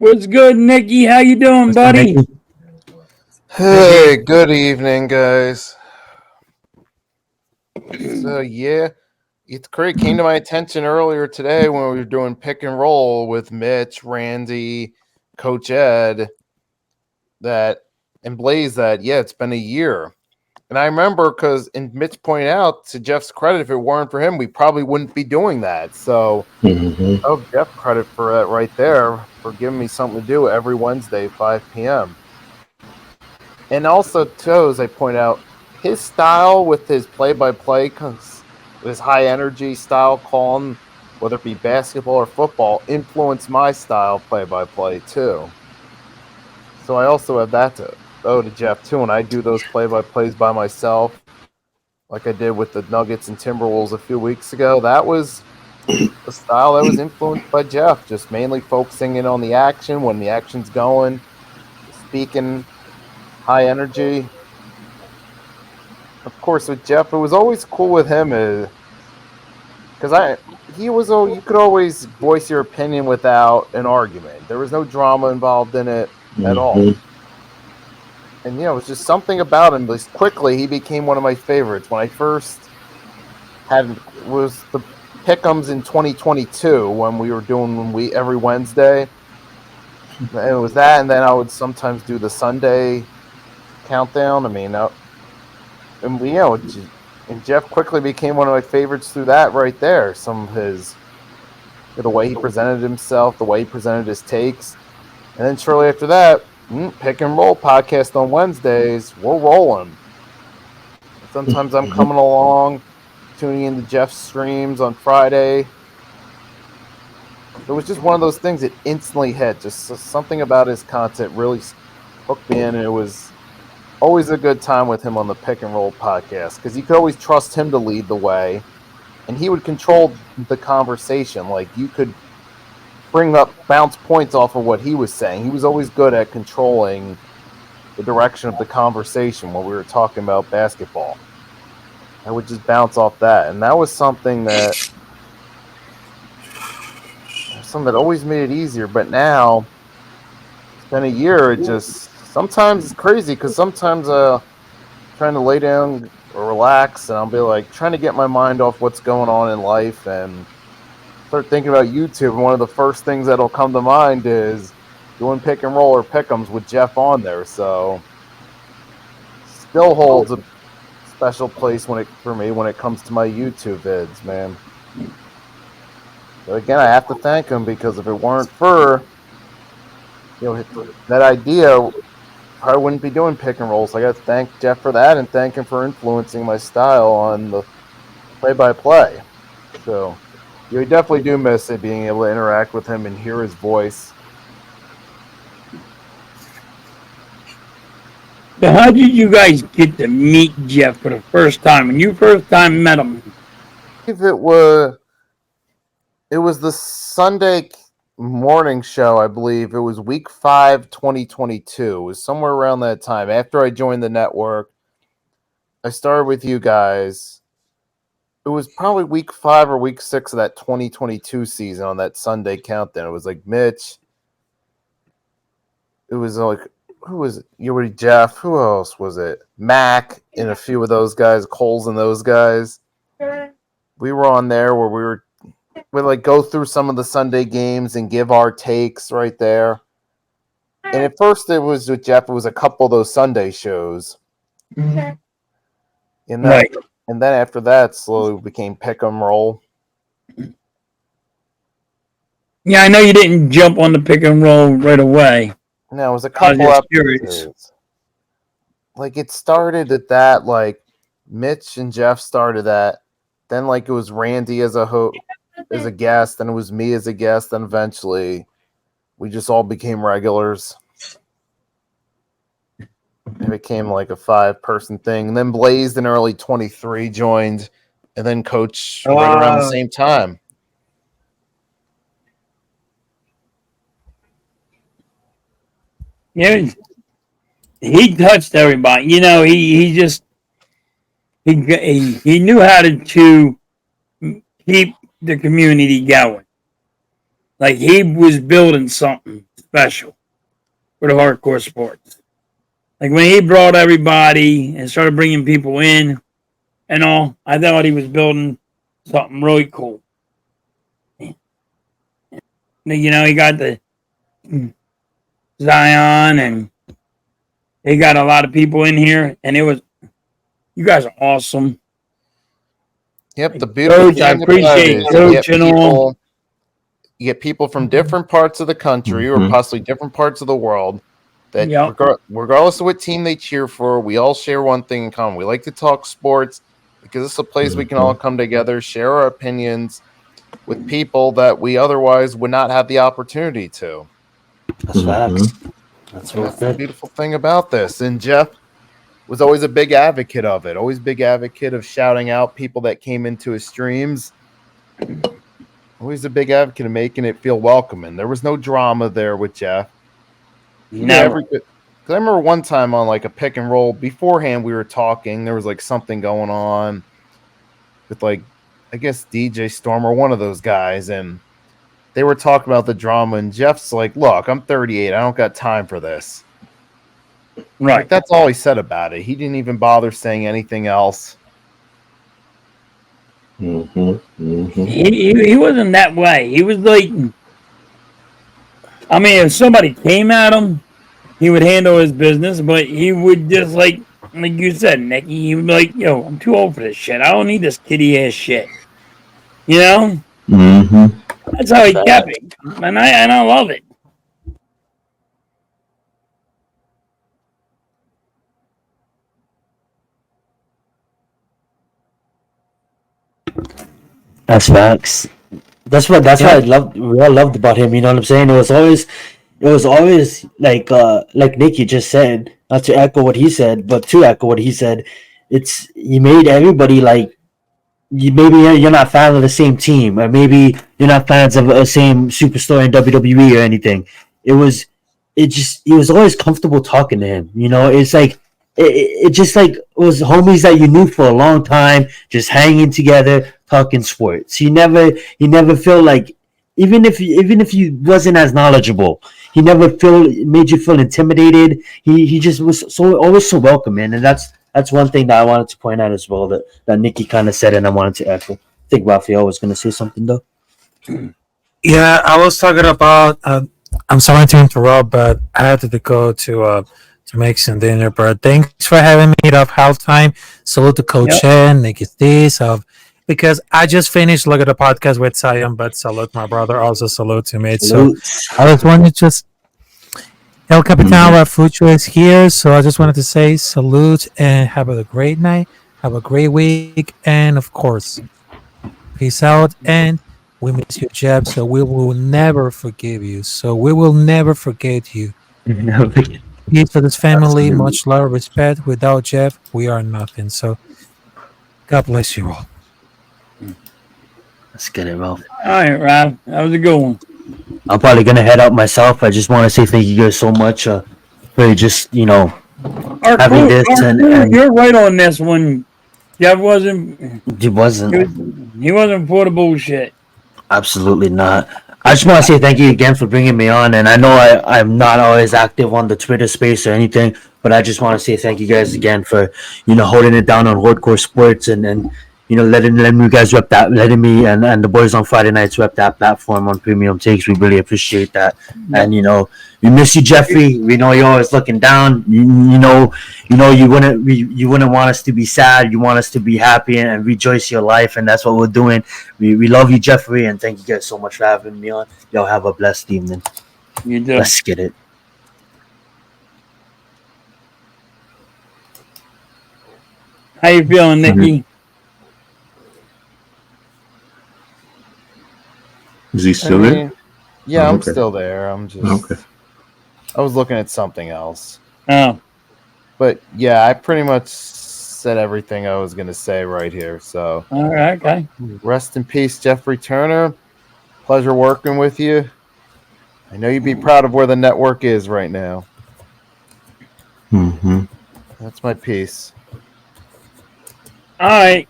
What's good, Nicky? How you doing, buddy? Hey, good evening, guys. So yeah, it's great. Came to my attention earlier today when we were doing pick and roll with Mitch, Randy, Coach Ed, and Blaze that it's been a year. And I remember because, and Mitch pointed out, to Jeff's credit, if it weren't for him, we probably wouldn't be doing that. So oh, Jeff credit for that right there, for giving me something to do every Wednesday, 5 p.m. And also, too, as I point out, his style with his play-by-play, his high-energy style calling, whether it be basketball or football, influenced my style play-by-play, too. So I also have that to owe to Jeff, too, when I do those play-by-plays by myself, like I did with the Nuggets and Timberwolves a few weeks ago. That was a style that was influenced by Jeff, just mainly focusing in on the action, when the action's going, speaking high energy. Of course, with Jeff, it was always cool with him, because you could always voice your opinion without an argument. There was no drama involved in it at all. And it was just something about him. Just quickly, he became one of my favorites. When I first was the pick'ems in 2022, when we were doing every Wednesday. And it was that, and then I would sometimes do the Sunday countdown. And Jeff quickly became one of my favorites through that right there. Some of the way he presented himself, the way he presented his takes. And then shortly after that, Pick and Roll podcast on Wednesdays. We're rolling. Sometimes I'm coming along, tuning into Jeff's streams on Friday. It was just one of those things that instantly hit. Just something about his content really hooked me in, and it was always a good time with him on the Pick and Roll podcast, because you could always trust him to lead the way, and he would control the conversation. Like, you could bounce points off of what he was saying. He was always good at controlling the direction of the conversation when we were talking about basketball. I would just bounce off that, and that was something that always made it easier. But now it's been a year. Sometimes it's crazy, because sometimes trying to lay down or relax, and I'll be like trying to get my mind off what's going on in life and start thinking about YouTube. And one of the first things that'll come to mind is doing pick and roll or pick'ems with Jeff on there. So still holds a special place for me when it comes to my YouTube vids, man. But again, I have to thank him, because if it weren't for that idea, I wouldn't be doing pick and rolls. So I got to thank Jeff for that, and thank him for influencing my style on the play-by-play. So you definitely do miss it, being able to interact with him and hear his voice. So how did you guys get to meet Jeff for the first time? When you first time met him? If it was the Sunday morning show, I believe. It was week 5, 2022. It was somewhere around that time. After I joined the network, I started with you guys. It was probably week 5 or week 6 of that 2022 season on that Sunday countdown. It was like Mitch. It was like, who was it? You were Jeff. Who else was it? Mac and a few of those guys, Coles and those guys. We were on there where we'd like go through some of the Sunday games and give our takes right there. And at first it was with Jeff. It was a couple of those Sunday shows. And then after that, slowly became pick 'em roll. Yeah, I know you didn't jump on the pick and roll right away. No, it was a couple episodes. Like, it started at that, like, Mitch and Jeff started that. Then, like, it was Randy as a guest, then it was me as a guest, then eventually we just all became regulars. It became like a 5-person thing. And then Blaze in early 23 joined, and then Coach right around the same time. Yeah, he touched everybody. He just he knew how to keep the community going. Like, he was building something. special for the hardcore sports. Like when he brought everybody and started bringing people in and all, I thought he was building something really cool. You know, he got the Zion and he got a lot of people in here, and it was, you guys are awesome. Yep, the beautiful Coach, I thing about it appreciate is Coach and all. you get people from different parts of the country or possibly different parts of the world that regardless of what team they cheer for, we all share one thing in common. We like to talk sports because it's a place we can all come together, share our opinions with people that we otherwise would not have the opportunity to. That's facts. That's the beautiful thing about this. And Jeff was always a big advocate of it, always big advocate of shouting out people that came into his streams. Always a big advocate of making it feel welcoming. There was no drama there with Jeff. Never. Because I remember one time on like a pick and roll beforehand, we were talking. There was like something going on with like, I guess DJ Storm or one of those guys, and they were talking about the drama. And Jeff's like, "Look, I'm 38. I don't got time for this." Right. Like, that's all he said about it. He didn't even bother saying anything else. He wasn't that way. He was like, I mean, if somebody came at him, he would handle his business, but he would just like you said, Nicky, he would be like, yo, I'm too old for this shit. I don't need this kitty ass shit. You know? That's how he kept it. And I love it. That's facts. That's what I loved. We all loved about him. You know what I'm saying? It was always like Nicky just said. Not to echo what he said, but to echo what he said. He made everybody like. Maybe you're not fans of the same team, or maybe you're not fans of the same superstar in WWE or anything. He was always comfortable talking to him. You know, it's like. It just like was homies that you knew for a long time, just hanging together, talking sports. He never felt like even if you wasn't as knowledgeable, he never made you feel intimidated. He just was always so welcoming, and that's one thing that I wanted to point out as well that Nicky kind of said, and I wanted to echo. I think Raphael was going to say something though. Yeah, I was talking about. I'm sorry to interrupt, but I had to go to make some dinner. But thanks for having me at halftime. Salute to Coach Chen, Nicky Steez, because I just finished looking at the podcast with Zion, but salute my brother. Also salute to me. So I just wanted to just El Capitan Rafucho is here, so I just wanted to say salute and have a great night, have a great week, and of course, peace out. And we miss you, Jeb. So we will never forgive you. So we will never forget you. Peace for this family, much love, respect. Without Jeff, we are nothing. So, God bless you all. Let's get it, Ralph. All right, Rob. That was a good one. I'm probably gonna head out myself. I just want to say thank you guys so much for just having this and you're right on this one. Jeff wasn't. He wasn't for the bullshit. Absolutely not. I just want to say thank you again for bringing me on, and I know I'm not always active on the Twitter space or anything, but I just want to say thank you guys again for holding it down on hardcore sports and letting you guys rep that, letting me and the boys on Friday nights rep that platform on Premium Takes. We really appreciate that, and we miss you, Jeffrey. We know you're always looking down. You wouldn't want us to be sad. You want us to be happy and rejoice your life, and that's what we're doing. We love you, Jeffrey, and thank you guys so much for having me on. Y'all have a blessed evening. You do. Let's get it. How you feeling, Nicky? Is he still there? Yeah, Oh, I'm okay. still there. I'm just. Okay. I was looking at something else. Oh. But yeah, I pretty much said everything I was going to say right here. So, All right, okay. Rest in peace, Jeffrey Turner. Pleasure working with you. I know you'd be proud of where the network is right now. Mm-hmm. That's my piece. All right.